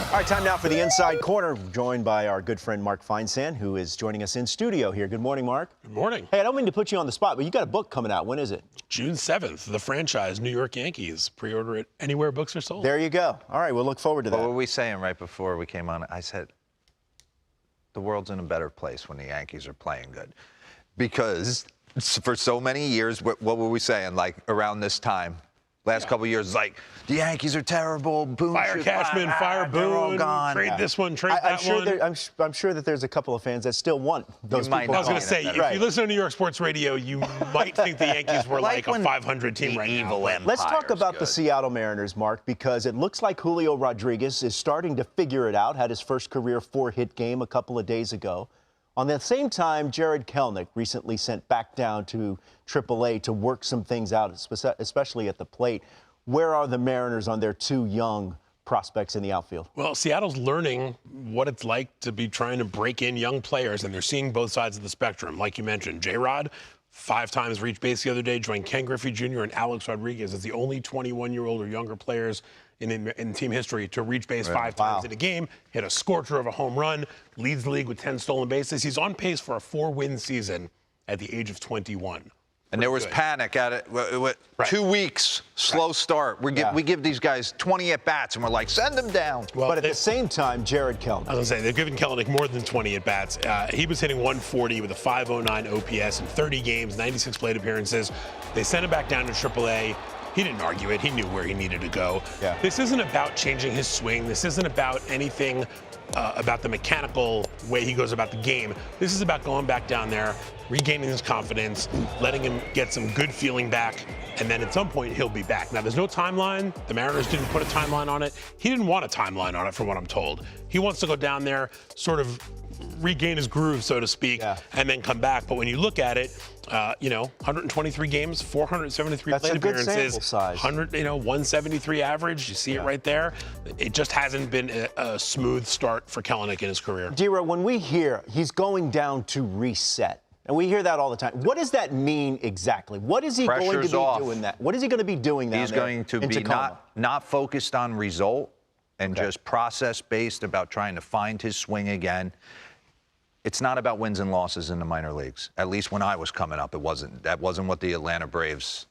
All right, time now for the Inside Corner, joined by our good friend Mark Feinsand, who is joining us in studio here. Good morning, Mark. Good morning. Hey, I don't mean to put you on the spot, but you got a book coming out. When is it? June 7th, The Franchise, New York Yankees. Pre-order it anywhere books are sold. There you go. All right, we'll look forward to that. What were we saying right before we came on? I said, the world's in a better place when the Yankees are playing good. Because for so many years, what were we saying, like around this time? Last couple of years, like, the Yankees are terrible. Boone, fire Cashman, fire Boone, trade this one, trade that one. I'm sure that there's a couple of fans that still want those people. I was going to say, if you listen to New York sports radio, you might think the Yankees were like a 500 team right now. Let's talk about the Seattle Mariners, Mark, because it looks like Julio Rodriguez is starting to figure it out. Had his first career 4-hit game a couple of days ago. On the same time, Jared Kelenic recently sent back down to AAA to work some things out, especially at the plate. Where are the Mariners on their two young prospects in the outfield? Well, Seattle's learning what it's like to be trying to break in young players, and they're seeing both sides of the spectrum. Like you mentioned, J-Rod, 5 times reached base the other day, joined Ken Griffey Jr. and Alex Rodriguez as the only 21-year-old or younger players in team history to reach base 5 times in a game, hit a scorcher of a home run, leads the league with 10 stolen bases. He's on pace for a 4-win season at the age of 21. And there was panic at it. 2 weeks, slow start. We give these guys 20 at-bats, and we're like, send them down. Well, but at the same time, Jared Kelenic. I was going to say, they've given Kelenic more than 20 at-bats. He was hitting 140 with a 509 OPS in 30 games, 96 plate appearances. They sent him back down to AAA. He didn't argue it. He knew where he needed to go. Yeah. This isn't about changing his swing. This isn't about anything about the mechanical way he goes about the game. This is about going back down there, regaining his confidence, letting him get some good feeling back, and then at some point he'll be back. Now, there's no timeline. The Mariners didn't put a timeline on it. He didn't want a timeline on it, from what I'm told. He wants to go down there, sort of regain his groove, so to speak, and then come back. But when you look at it, 123 games, 473 plate appearances, 173 average. You see it right there. It just hasn't been a smooth start for Kelenic in his career. Dira, when we hear he's going down to reset, and we hear that all the time, what does that mean exactly? What is he going to be doing that? What is he going to be doing that? He's going to be not focused on result and just process-based about trying to find his swing again. It's not about wins and losses in the minor leagues. At least when I was coming up, that wasn't what the Atlanta Braves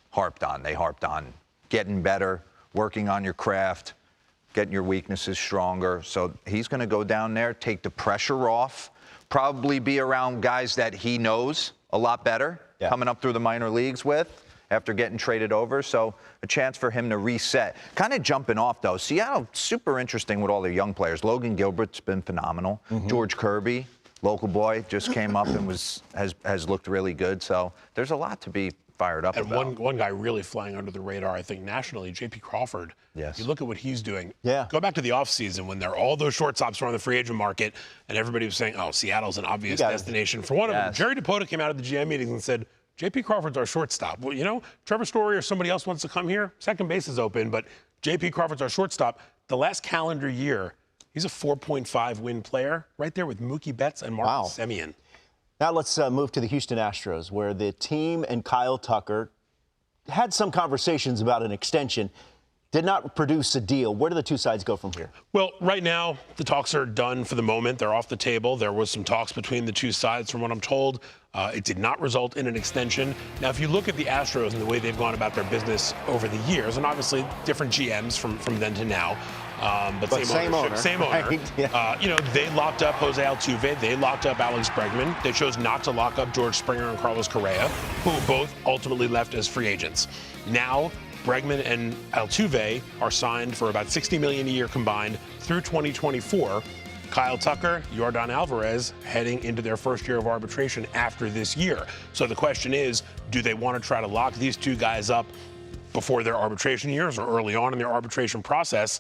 harped on. They harped on getting better, working on your craft, getting your weaknesses stronger. So he's going to go down there, take the pressure off, probably be around guys that he knows a lot better, coming up through the minor leagues with, after getting traded over. So a chance for him to reset. Kind of jumping off, though. Seattle, super interesting with all their young players. Logan Gilbert's been phenomenal. George Kirby, local boy, just came up and has looked really good. So there's a lot to be fired up about. And one guy really flying under the radar, I think, nationally, J.P. Crawford. Yes. You look at what he's doing. Yeah. Go back to the offseason when all those shortstops were on the free agent market, and everybody was saying, oh, Seattle's an obvious destination for one of them. Jerry DiPota came out of the GM meetings and said, J.P. Crawford's our shortstop. Well, Trevor Story or somebody else wants to come here, second base is open, but J.P. Crawford's our shortstop. The last calendar year, he's a 4.5 win player, right there with Mookie Betts and Marcus Semien. Now let's move to the Houston Astros, where the team and Kyle Tucker had some conversations about an extension, did not produce a deal. Where do the two sides go from here? Well, right now, the talks are done for the moment. They're off the table. There was some talks between the two sides, from what I'm told. It did not result in an extension. Now, if you look at the Astros and the way they've gone about their business over the years, and obviously different GMs from then to now, but same owner. Right? They locked up Jose Altuve. They locked up Alex Bregman. They chose not to lock up George Springer and Carlos Correa, who both ultimately left as free agents. Now, Bregman and Altuve are signed for about $60 million a year combined through 2024. Kyle Tucker, Yordan Alvarez heading into their first year of arbitration after this year. So the question is, do they want to try to lock these two guys up before their arbitration years or early on in their arbitration process?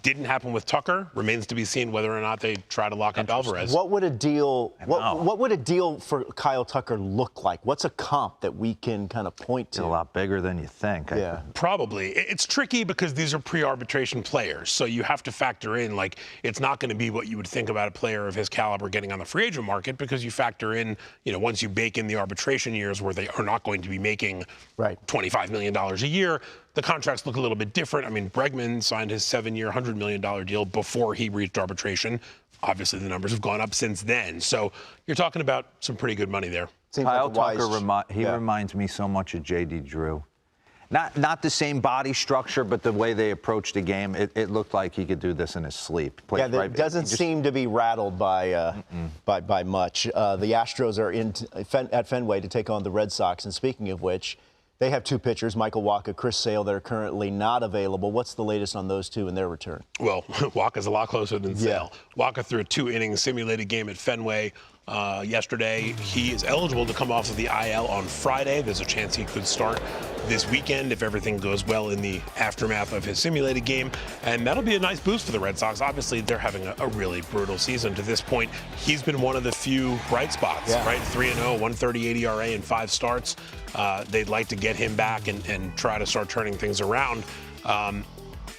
Didn't happen with Tucker. Remains to be seen whether or not they try to lock up Alvarez. What would a deal? What would a deal for Kyle Tucker look like? What's a comp that we can kind of point to? It's a lot bigger than you think. Yeah, probably. It's tricky because these are pre-arbitration players, so you have to factor in, like, it's not going to be what you would think about a player of his caliber getting on the free agent market, because you factor in, once you bake in the arbitration years where they are not going to be making $25 million a year. the contracts look a little bit different. I mean, Bregman signed his 7-year, $100 million deal before he reached arbitration. Obviously, the numbers have gone up since then. So you're talking about some pretty good money there. Kyle Tucker reminds me so much of J.D. Drew. Not the same body structure, but the way they approached the game, it looked like he could do this in his sleep. It doesn't seem to be rattled by much. The Astros are at Fenway to take on the Red Sox. And speaking of which, they have two pitchers, Michael Wacha, Chris Sale, that are currently not available. What's the latest on those two and their return? Well, Wacha's a lot closer than Sale. Wacha threw a 2-inning simulated game at Fenway yesterday. He is eligible to come off of the IL on Friday. There's a chance he could start this weekend if everything goes well in the aftermath of his simulated game. And that'll be a nice boost for the Red Sox. Obviously, they're having a really brutal season to this point. He's been one of the few bright spots, right? 3-0, 138 ERA in 5 starts. They'd like to get him back and try to start turning things around.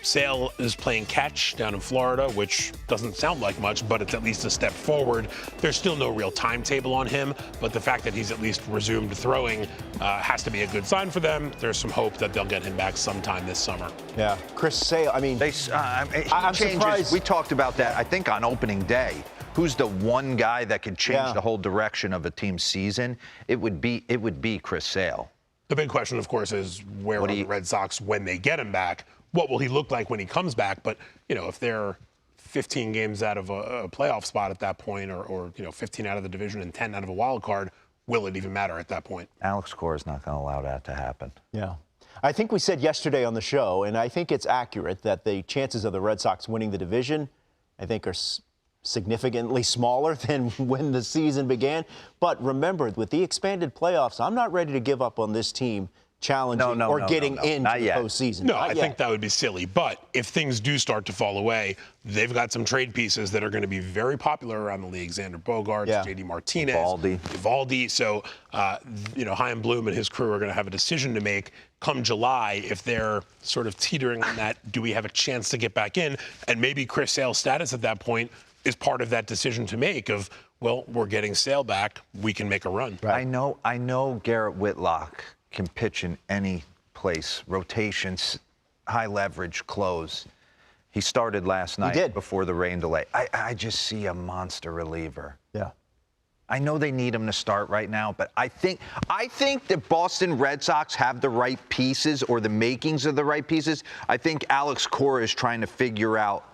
Sale is playing catch down in Florida, which doesn't sound like much, but it's at least a step forward. There's still no real timetable on him, but the fact that he's at least resumed throwing has to be a good sign for them. There's some hope that they'll get him back sometime this summer. Yeah, Chris Sale, I mean, I'm surprised. We talked about that, I think, on opening day. Who's the one guy that could change the whole direction of a team's season? It would be Chris Sale. The big question, of course, is where are the Red Sox when they get him back? What will he look like when he comes back? But, you know, if they're 15 games out of a playoff spot at that point, or 15 out of the division and 10 out of a wild card, will it even matter at that point? Alex Cora is not going to allow that to happen. Yeah. I think we said yesterday on the show, and I think it's accurate, that the chances of the Red Sox winning the division, I think, are significantly smaller than when the season began. But remember, with the expanded playoffs, I'm not ready to give up on this team challenging or getting into the postseason. No, I think that would be silly. But if things do start to fall away, they've got some trade pieces that are going to be very popular around the league. Xander Bogaerts, JD Martinez, Eovaldi. So, Chaim Bloom and his crew are going to have a decision to make come July if they're sort of teetering on that. Do we have a chance to get back in? And maybe Chris Sale's status at that point is part of that decision to make of, well, we're getting Sale back. We can make a run. Right. I know Garrett Whitlock can pitch in any place, rotations, high leverage, close. He started last night before the rain delay. I just see a monster reliever. Yeah. I know they need him to start right now, but I think the Boston Red Sox have the right pieces, or the makings of the right pieces. I think Alex Cora is trying to figure out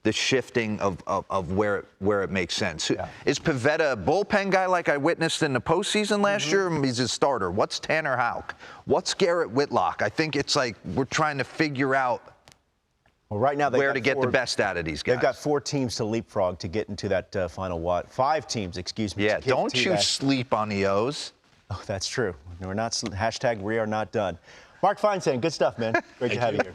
the shifting of where it makes sense. Yeah. Is Pivetta a bullpen guy like I witnessed in the postseason last year? He's a starter. What's Tanner Houck? What's Garrett Whitlock? I think it's like we're trying to figure out right now where to get the best out of these guys. They've got 4 teams to leapfrog to get into that final 5 teams, excuse me. Yeah, don't you sleep on the O's. Oh, that's true. We're not, #we are not done. Mark Feinsand, good stuff, man. Great to have you here.